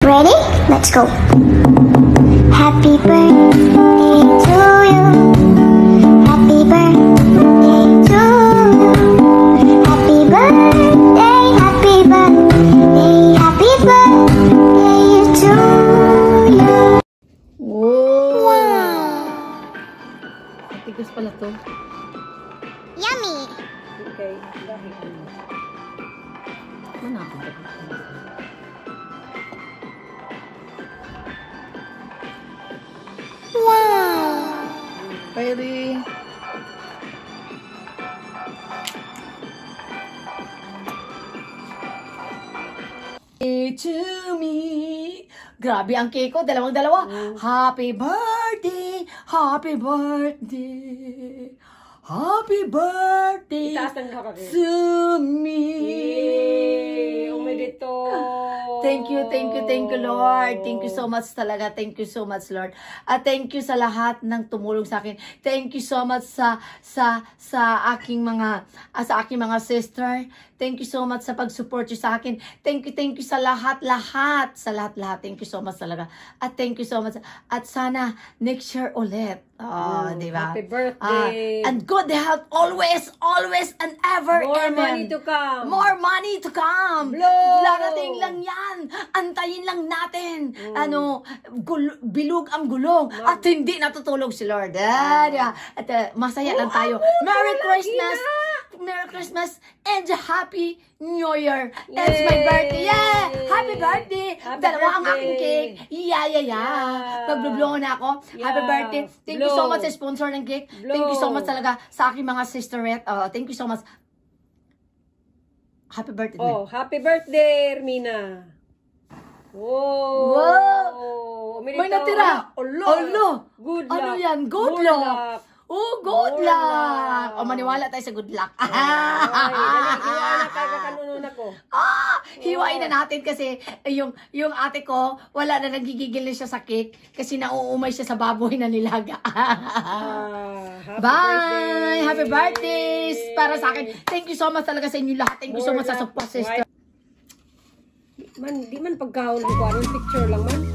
Ready? Let's go. Happy birthday to you. Happy birthday to you. Happy birthday, happy birthday, happy birthday to you. Wow! Tigas pala to. Yummy! Okay, dahil. Manapin ka. Wow! Pwede. To me. Grabe ang cake ko. Dalawang-dalawa. Happy birthday. Happy birthday. Happy birthday Itaas ng kakaki. to me. Umedito. Thank you, Lord. Thank you so much talaga. Thank you so much, Lord. At thank you sa lahat ng tumulong sa akin. Thank you so much sa aking mga sister. Thank you so much sa pag-support niyo sa akin. Thank you sa lahat. Sa lahat. Thank you so much talaga. At thank you so much. At sana next year ulit. Di ba? Happy birthday. And good health always and ever. More Amen. money to come. More money to come. Blow. Darating lang yan. Antayin lang natin. Bilog ang gulong. At hindi natutulog si Lord. At masaya lang tayo. Merry Christmas. Merry Christmas and Happy New Year. It's my birthday. Yeah! Happy birthday. Dalawa ang aking cake. Yeah. Pagbublongan na ako. Happy birthday. Thank you so much sa sponsor ng cake. Thank you so much talaga sa aking mga sisterette. Thank you so much. Happy birthday. Oh, happy birthday, Ermina. Wow! May natira. Olo. Good luck. Ano yan? Good luck. Oh, good luck. Maniwala tayo sa good luck. Hiwain na natin kasi yung ate ko, wala na nagigigil na siya sa cake kasi nauumay siya sa baboy na nilaga. Bye! Happy birthdays para sa akin. Thank you so much talaga sa inyo lahat. Thank you so much sa support, sister. Di man pagkahon ko, anong picture lang man?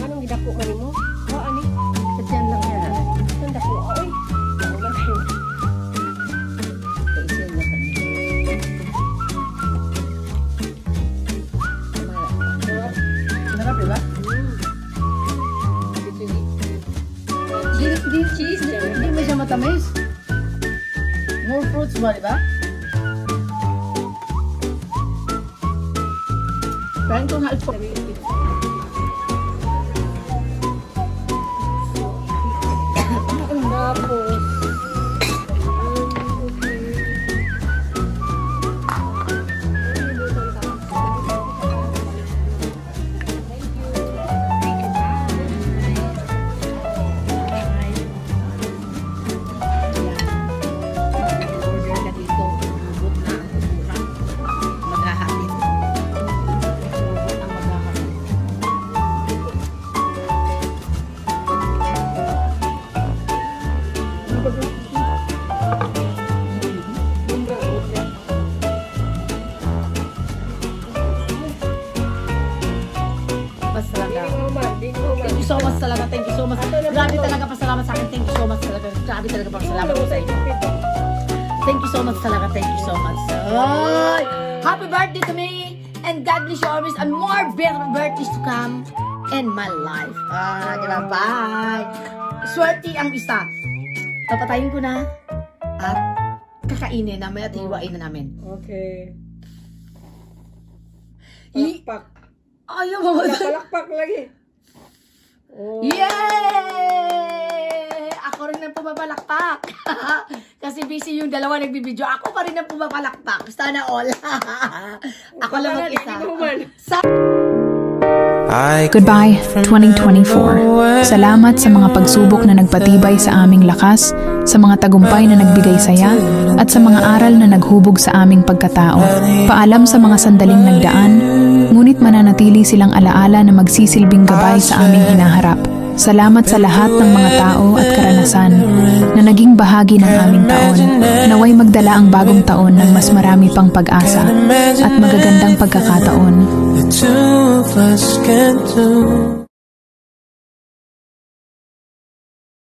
Anong gidako man mo? Ani? Kasi yan lang yan. Anong dako? Oy! Sarap, diba? Cheese, hindi mo siya matamis. More fruits ba, diba? Parang itong halpo. Thank you so much. Grabe talaga pasalamat sa akin. Thank you so much talaga. Grabe talaga pasalamat sa inyo. Thank you so much talaga. Thank you so much. Happy birthday to me. And God bless you always. And more better birthdays to come in my life. Diba? Bye. Swerte ang isa. Papatayin ko na. At kakainin namin at hiwain na namin. Okay. Palakpak. Ayaw mo. Palakpak lagi. Oh. Yay! Ako rin ang pumapalakpak. Kasi busy yung dalawa nagbibideo. Ako pa rin ang pumapalakpak. Sana all. Ako lang mag-isa. Goodbye, 2024. Salamat sa mga pagsubok na nagpatibay sa aming lakas, sa mga tagumpay na nagbigay saya, at sa mga aral na naghubog sa aming pagkatao. Paalam sa mga sandaling nagdaan, ngunit mananatili silang alaala na magsisilbing gabay sa aming hinaharap. Salamat sa lahat ng mga tao at karanasan na naging bahagi ng aming taon. Naway magdala ang bagong taon ng mas marami pang pag-asa at magagandang pagkakataon. The two of us can do.